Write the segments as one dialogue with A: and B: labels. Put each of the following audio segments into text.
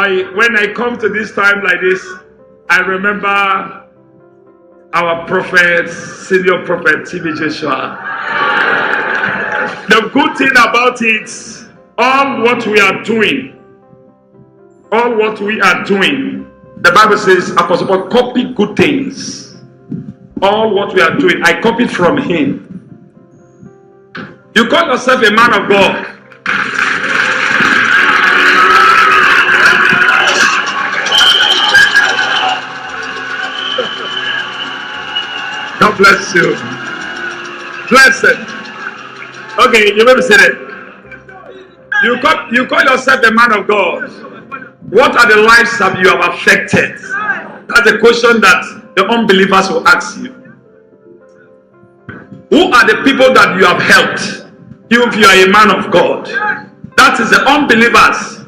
A: When I come to this time like this, I remember our prophet, senior prophet, TB Joshua. The good thing about it, all what we are doing, the Bible says, Apostle Paul, copy good things. All what we are doing, I copied from him. You call yourself a man of God. God bless you. Blessed. Okay, you may be seated. You call yourself a man of God. What are the lives that you have affected? That's the question that the unbelievers will ask you. Who are the people that you have helped? If you are a man of God, that is the unbelievers.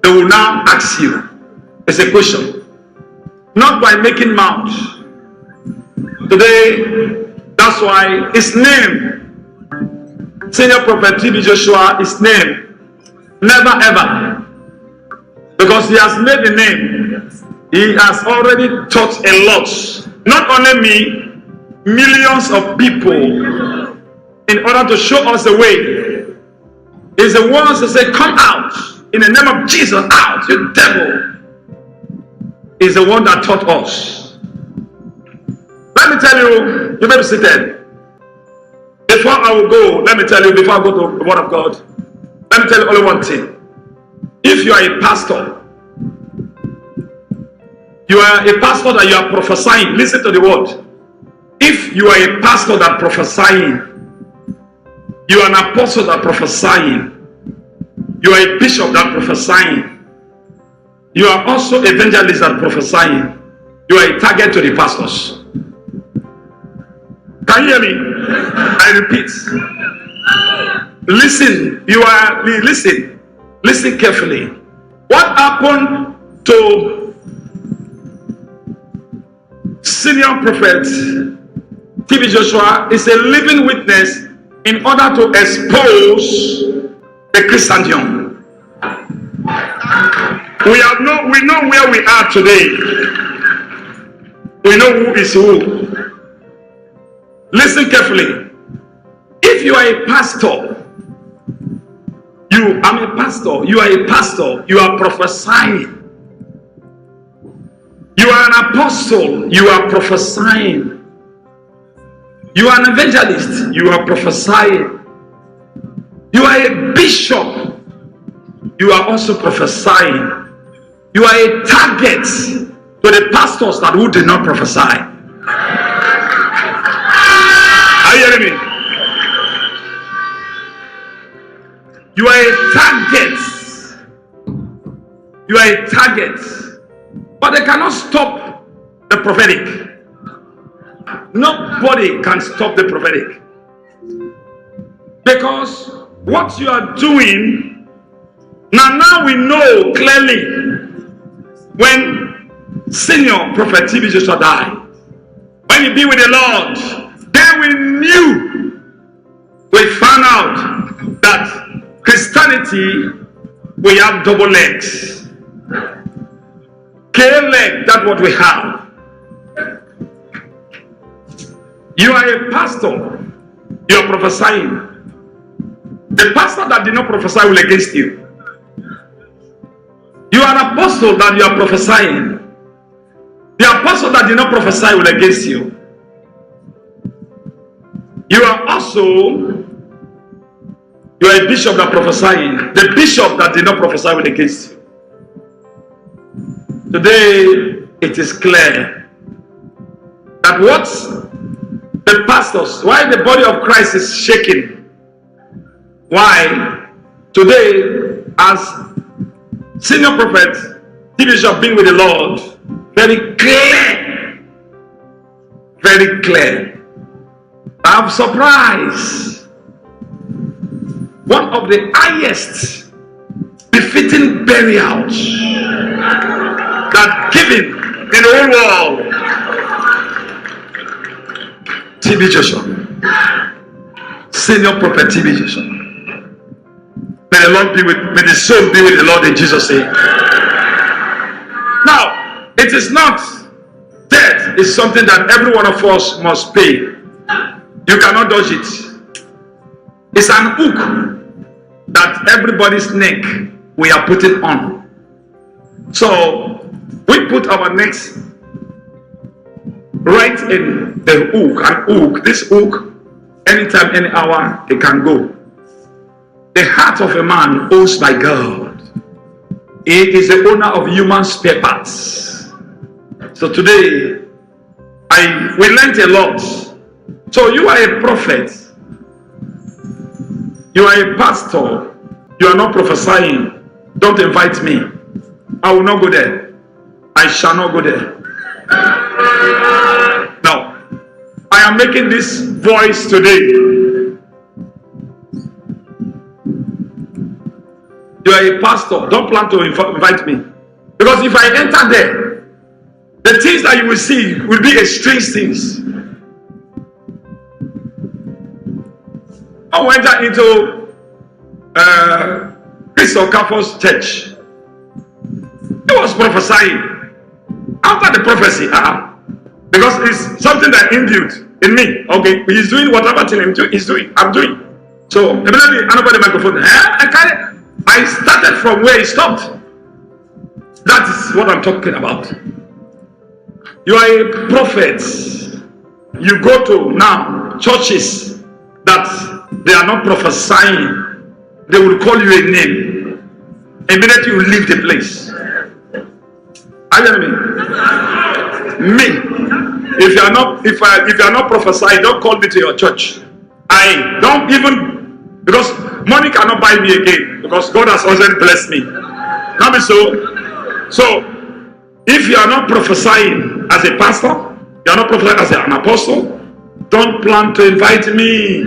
A: They will now ask you. It's a question. Not by making mouth. Today, that's why his name, Senior Prophet TB Joshua, his name, never ever. Because he has made a name. He has already taught a lot. Not only me, millions of people, in order to show us the way. Is the ones that say, come out in the name of Jesus, out, you devil. Is the one that taught us. Let me tell you, you may be seated. Before I will go, let me tell you, before I go to the word of God, let me tell you only one thing. If you are a pastor, that you are prophesying, listen to the word. If you are a pastor that prophesying, you are an apostle that prophesying, you are a bishop that prophesying, you are also evangelist that prophesying, you are a target to the pastors. Can you hear me? I repeat. Listen carefully. What happened to senior prophet TB Joshua is a living witness in order to expose the Christendom. We know where we are today. We know who is who. Listen carefully. If you are a pastor, you are a pastor, you are prophesying. You are an apostle, you are prophesying. You are an evangelist, you are prophesying. You are a bishop, you are also prophesying. You are a target to the pastors that who did not prophesy. Are you hearing me? You are a target. You are a target. But they cannot stop the prophetic. Nobody can stop the prophetic. Because what you are doing, now we know clearly when senior prophet TB Joshua died. When he be with the Lord, then we found out that Christianity, we have double legs. K-leg, that's what we have. You are a pastor, you are prophesying. The pastor that did not prophesy will against you. You are an apostle that you are prophesying. The apostle that did not prophesy will against you. You are a bishop that prophesying. The bishop that did not prophesy will against you. Today, it is clear that what the pastors, why the body of Christ is shaking. Why? Today, as senior prophet, TB Bishop being with the Lord, very clear. Very clear. I'm surprised. One of the highest befitting burials that given in the whole world. TB Joshua, senior prophet TB Joshua. May the Lord be with, may the soul be with the Lord in Jesus' name. Now, it is not death, is something that every one of us must pay. You cannot dodge it. It's an hook that everybody's neck we are putting on. So we put our necks right in the hook. An hook, this hook, anytime, any hour, it can go. The heart of a man owns by God. He is the owner of human spare parts. So today, we learned a lot. So you are a prophet. You are a pastor. You are not prophesying. Don't invite me. I will not go there. I shall not go there. Now, I am making this voice today. You are a pastor. Don't plan to invite me. Because if I enter there, the things that you will see will be strange things. I went into Chris Okafor's church. He was prophesying. After the prophecy, because it's something that imbued in me. Okay, he's doing whatever thing he's doing. I'm doing. So immediately, another microphone. I started from where he stopped. That is what I'm talking about. You are a prophet. You go to now churches that they are not prophesying. They will call you a name. Immediately you leave the place. Are you hearing me? Me. If you are not prophesying, don't call me to your church. I don't even, because money cannot buy me again, because God has already blessed me. Not be so. So if you are not prophesying as a pastor, you are not prophesying as an apostle, don't plan to invite me,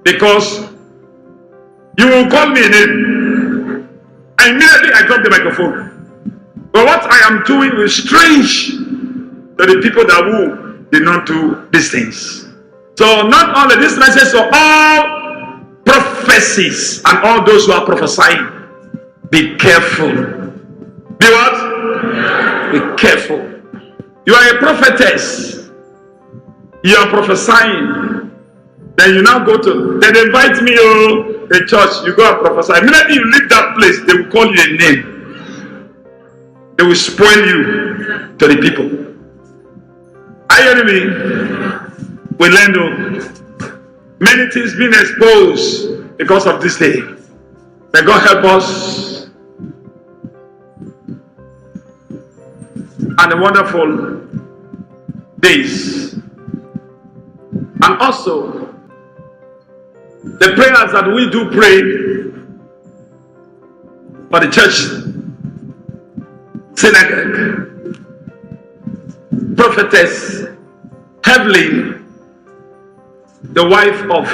A: because you will call me a name. And immediately I drop the microphone. But what I am doing is strange to the people that who did not do these things. So not only this message for all prophecies and all those who are prophesying, be careful. Be what? Be careful. You are a prophetess. You are prophesying. Then you now go to, they invite me to the church. You go and prophesy. Immediately you leave that place, they will call you a name. They will spoil you to the people. Are you hearing me? We learn many things being exposed because of this day. May God help us. And the wonderful days. And also, the prayers that we do pray for the church synagogue, prophetess Evelyn, the wife of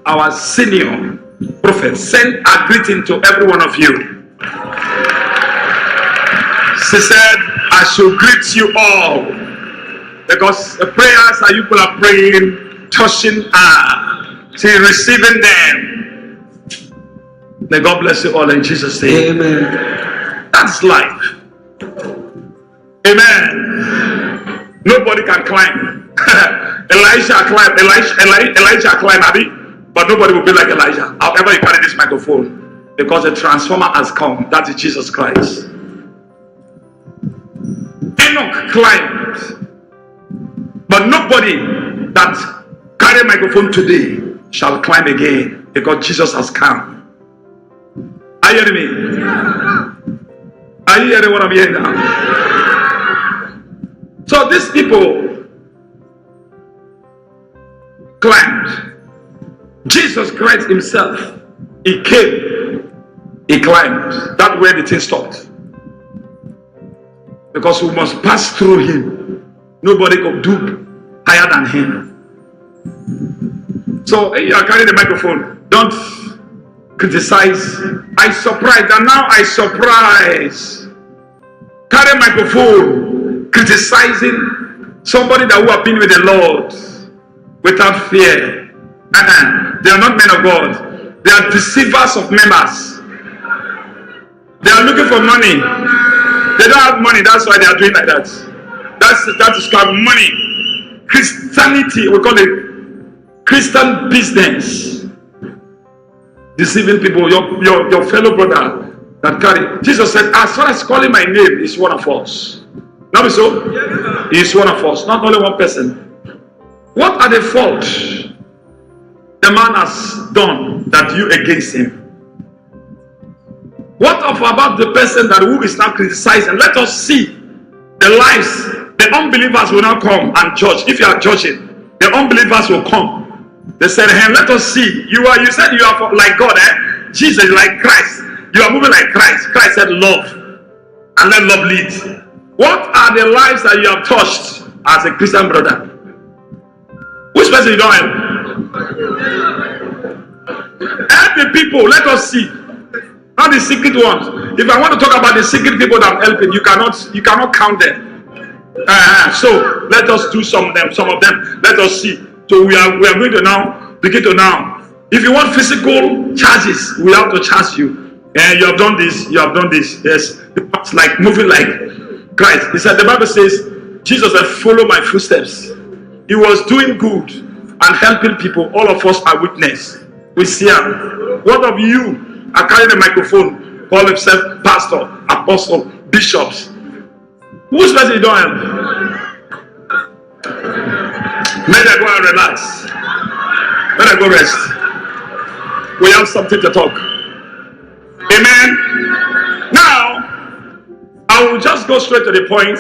A: our senior prophet, sent a greeting to every one of you. She said, I should greet you all, because the prayers that you people are praying, touching her, she receiving them. May God bless you all in Jesus' name. Amen. That's life. Amen. Nobody can climb. Elijah climbed, Abby, but nobody will be like Elijah. However you carry this microphone, because the transformer has come. That is Jesus Christ. Enoch climbed, but nobody that carry a microphone today shall climb again, because Jesus has come. Are you hearing me? Are you hearing what I'm hearing now? So these people climbed. Jesus Christ himself, he came, he climbed. That's where the thing stopped. Because we must pass through him. Nobody could do higher than him. So you are carrying the microphone. Don't criticize. I surprise, and now I surprise. Carry microphone, criticizing somebody that who have been with the Lord without fear. They are not men of God. They are deceivers of members. They are looking for money. They don't have money, that's why they are doing like that. That is called money. Christianity, we call it Christian business. Deceiving people, your fellow brother that carry. Jesus said, as far as calling my name is one of us. Not so? He is one of us, not only one person. What are the faults the man has done that you against him? What about the person that who is now criticizing? Let us see the lives. The unbelievers will now come and judge. If you are judging, the unbelievers will come. They said, hey, let us see. You said you are like God, eh? Jesus is like Christ. You are moving like Christ. Christ said love. And let love lead. What are the lives that you have touched as a Christian brother? Which person you don't help? Help the people. Let us see. Not the secret ones. If I want to talk about the secret people that I'm helping, you cannot count them. So let us do some of them. Let us see. So we are going to now begin to now. If you want physical charges, we have to charge you. And you have done this. You have done this. Yes, it's like moving like Christ. He said the Bible says Jesus said, "Follow my footsteps." He was doing good and helping people. All of us are witness. We see him. What of you? I carry the microphone, call himself pastor, apostle, bishops. Who's person you don't help? May I go and relax. May I go rest. We have something to talk. Amen. Now, I will just go straight to the point.